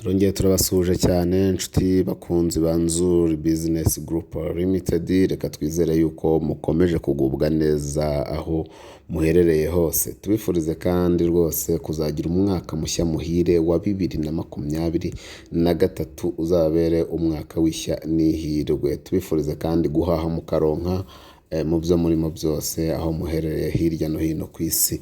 Turongeye turabasuhuje cyane inshuti bakunzi ba Nzuri Business Group Limited, reka twizere yuko mukomeje kugubwa neza aho muherereye hose. Tubifurize kandi rwose kuzagira umwaka mushya muhire wa 2023 uzabere umwaka w'ishya n'ihirwe. Tubifurize kandi guhaha mukaronka mu byo murimo byose aho muherereye hirya no hino ku isi.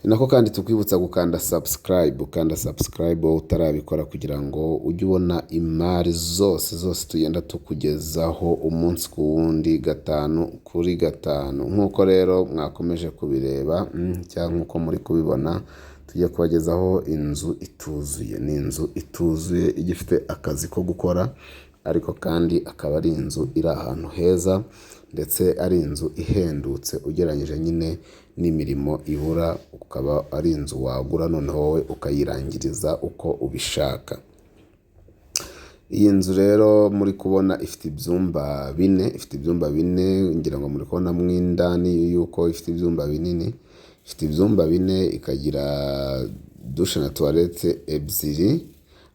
Nako kandi tukwibutsa gukanda subscribe, ukanda subscribe utarabikora kugira ngo ujye ubona imari zose tugenda tukugezaho umunsi ku wundi gatanu kuri gatanu. Nkuko rero mwakomeje kubireba cyangwa nkuko muri kubibona, tugiye kubagezaho inzu ituzuye. Ni inzu ituzuye igifite akazi ko gukora, ariko kandi akaba ari inzu iri ahantu heza ndetse ari inzu ihendutse ugereranyije nyine n'imirimo ibura, ukaba ari inzu wagura noneho wowe ukayirangiriza uko ubishaka. Iyi nzu rero muri kubona ifite ibyumba bine, ngira ngo muri kubona mo indani yuko ifite ibyumba binini. Ifite ibyumba bine, ikagira douche na toilette ebyiri,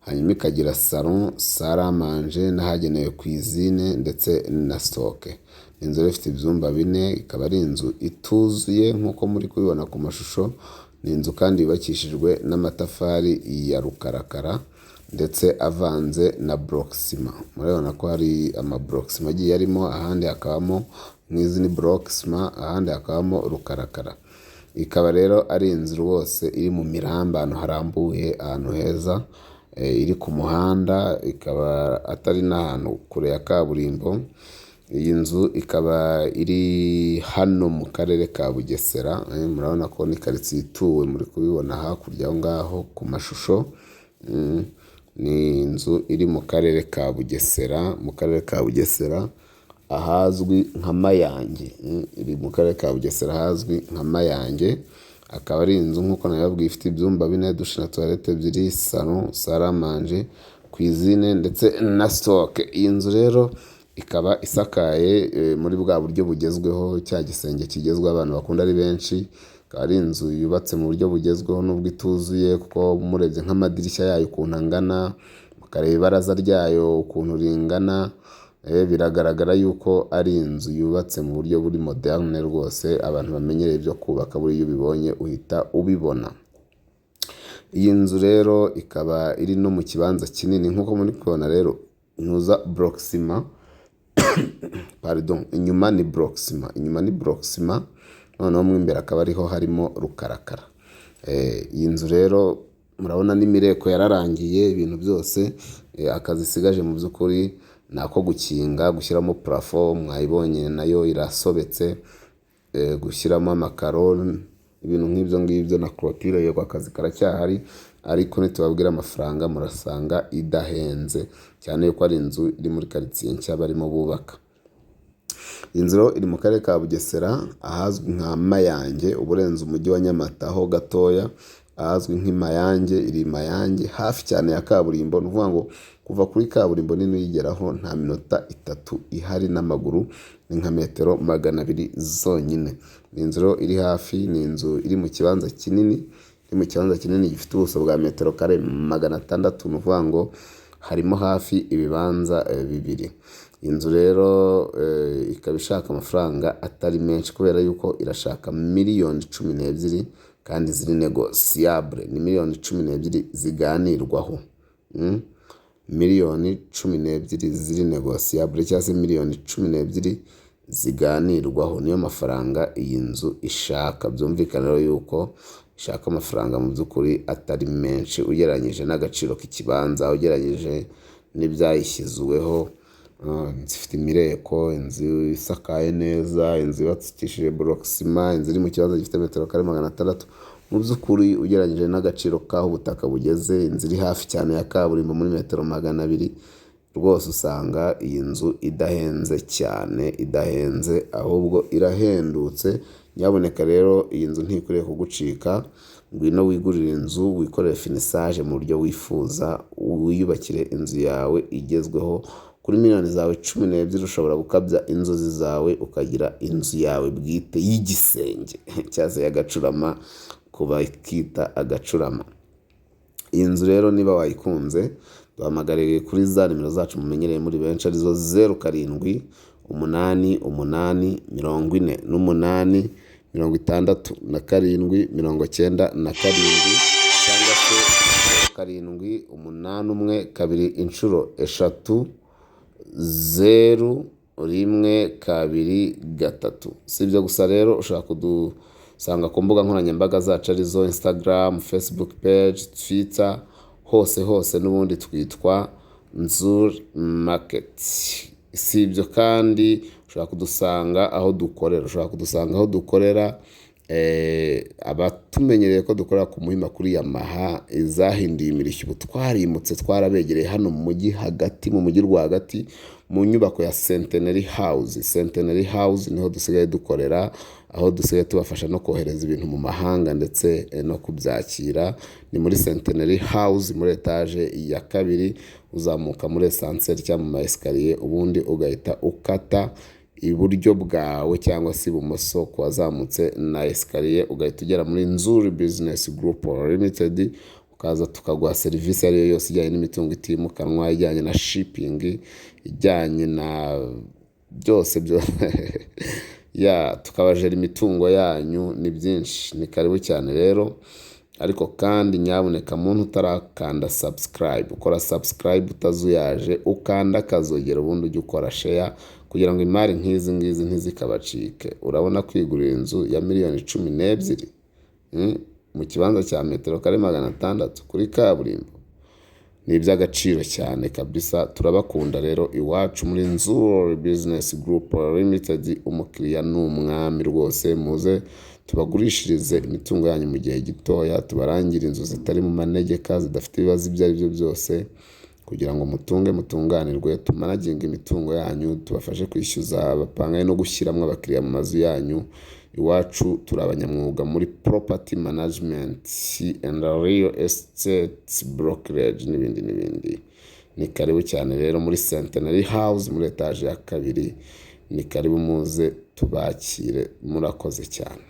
hanyuma ikagira salon, salle à manger n'ahagenewe cuisine ndetse na stoke. Inzu rero ifite ibyumba bine, ikaba ari inzu ituzuye nkuko muri kubibona ku mashusho. Ni inzu kandi yubakishijwe n'amatafari ya rukarakara ndetse avanze na block ciment. Murabona ko hari ama block ciment agiye arimo, ahandi hakabamo n'izindi block ciment, ahandi hakabamo rukarakara. Ikaba rero ari inzu rwose iri mu miramba, ahantu harambuye, ahantu heza, iri ku muhanda, ikaba atari n'ahantu kure ya kaburimbo. Iyi nzu ikaba iri hano mu karere ka Bugesera. Murabona ko ni quartier ituwe, muri kubibona hakurya aho ngaho ku mashusho. Ni inzu iri mu karere ka Bugesera, ahazwi nka Mayange. Iri mu karere ka Bugesera ahazwi nka Mayange. Akaba ari inzu nkuko nababwiye ifite ibyumba bine, douche na toilette ebyiri, salon, salle à manger, cuisine ndetse na stock. Iyi nzu rero ikaba isakaye muri bwa buryo bugezweho, cya gisenge kigezweho abantu bakunda ari benshi. Ikaba ari inzu yubatse mu buryo bugezweho nubwo ituzuye, kuko murebye nk'amadirishya yayo ukuntu angana, mukareba ibaraza ryayo ukuntu ringana, biragaragara yuko ari inzu yubatse mu buryo buri moderne rwose. Abantu bamenyereye ibyo kubaka buri iyo ubibonye uhita ubibona. Iyi nzu rero ikaba iri no mu kibanza kinini nkuko muri kubona rero. Ntuza block ciment pardon, inyuma ni block ciment, noneho mo imbere akaba ariho harimo rukarakara. Iyi nzu rero murabona n'imireko yararangiye, ibintu byose. Akazi isigaje mu by'ukuri ni ako gukinga, gushyiramo plafond, mwayibonye nayo irasobetse, gushyiramo amakaro, ibintu nk'ibyo ngibyo na clôture. Yego akazi karacyahari, ariko nitubabwira amafaranga murasanga idahenze cyane, yuko ari inzu iri muri quartier nshya barimo bubaka. Inzu rero iri mu karere ka Bugesera ahazwi nka Mayange, uburenze umujyi wa Nyamata ho gatoya, ahazwi nk'Imayange. Iri Mayange hafi cyane ya kaburimbo, ni ukuvuga ngo kuva kuri kaburimbo nini uyigeraho nta minota 3 ihari n'amaguru, ni nka metero 200 zonyine. Ni inzu rero iri hafi, ni inzu iri mu kibanza kinini, gifite ubuso bwa metero kare 600. Ni ukuvuga ngo harimo hafi ibibanza bibiri. Inzu rero ikaba ishaka amafaranga atari menshi, kubera yuko irashaka miliyoni 12 kandi ziri negociable. Ni miliyoni 12 ziganirwaho, miliyoni 12 ziri negociable cyangwa se miliyoni 12 ziganirwaho. Niyo mafaranga iyi nzu ishaka. Byumvikana rero yuko ishaka amafaranga mu by'ukuri atari menshi ugereranyije n'agaciro k'ikibanza, ugereranyije n'ibyayishyizweho. Zifite imireko, inzu isakaye neza, inzu yubakishije block ciment, inzu iri mu kibanza gifite metero kare 600. Mu by'ukuri ugereranyije n'agaciro k'aho ubutaka bugeze, inzu iri hafi cyane ya kaburimbo muri metero 200, rwose usanga iyi nzu idahenze cyane, idahenze ahubwo irahendutse. Nyaboneka rero iyi nzu ntikwiriye kugucika. Ngwino wigurire inzu, wikorere finissage mu buryo wifuza, wiyubakire inzu yawe igezweho. Kuri miliyoni zawe 12 ushobora gukabya inzozi zawe, ukagira inzu yawe bwite y'igisenge cyangwa se y'agacurama, kuba ikita agacurama. iyi nzu rero niba wayikunze duhamagariye kuri za nimero zacu mumenyereye muri benshi arizo 07 8 8 48 67 97 cyangwa se 07 8 1 2 inshuro 3 0 1 2 3. Si ibyo gusa rero ushaka kudusanga ku mbuga nkoranyambaga zacu arizo Instagram, Facebook page, Twitter, hose n'ubundi twitwa Nzuri Market. Si ibyo kandi ushobora kudusanga aho dukorera abatumenyereye ko dukorera ku Muhima kuri Yamaha izahinduye imirishyo, ubu twarimutse twarabegereye hano mu mujyi hagati, mu mujyi rwagati, mu nyubako ya Centenary House niho dusigaye dukorera, aho dusigaye tubafasha no kohereza ibintu mu mahanga ndetse no kubyakira. Ni muri Centenary House muri etage ya 2, uzamuka muri esanseri cyangwa mu maesikariye, ubundi ugahita ukata iburyo bwawe cyangwa se ibumoso ku wazamutse na esikariye, ugahita ugera muri Nzuri Business Group Limited, ukaza tukaguha serivisi ariyo yose ijyanye n'imitungo itimukanwa, ijyanye na shipping, ijyanye na byose tukabajera imitungo yanyu. Ni byinshi, ni karibu cyane rero. Ariko kandi nyabuneka muntu utarakanda subscribe, ukora subscribe utazuyaje, ukanda kazogera, ubundi ujye ukora share kugira ngo imari nk'izi ntizikabacike. Urabona kwigurira inzu ya miliyoni 12 mu kibanza cya metero kare 600 kuri kaburimbo ni iby'agaciro cyane kabisa. Turabakunda rero iwacu muri Nzuri Business Group Limited. Umukiriya ni umwami rwose, muze tubagurishirize imitungo yanyu mu gihe gitoya, tubarangire inzu zitari mu manegeka, zidafite ibibazo ibyo ari byo byose, kugira ngo mutunganirwe, tumanaginga imitungo yanyu, tubafashe kwishyuza abapangaye no gushyiramo abakiriya mu mazu yanyu. Iwacu turi abanyamwuga muri property management and real estate brokerage n'ibindi. Ni karibu cyane rero muri Centenary House muri etage ya 2. Ni karibu muze tubakire, murakoze cyane.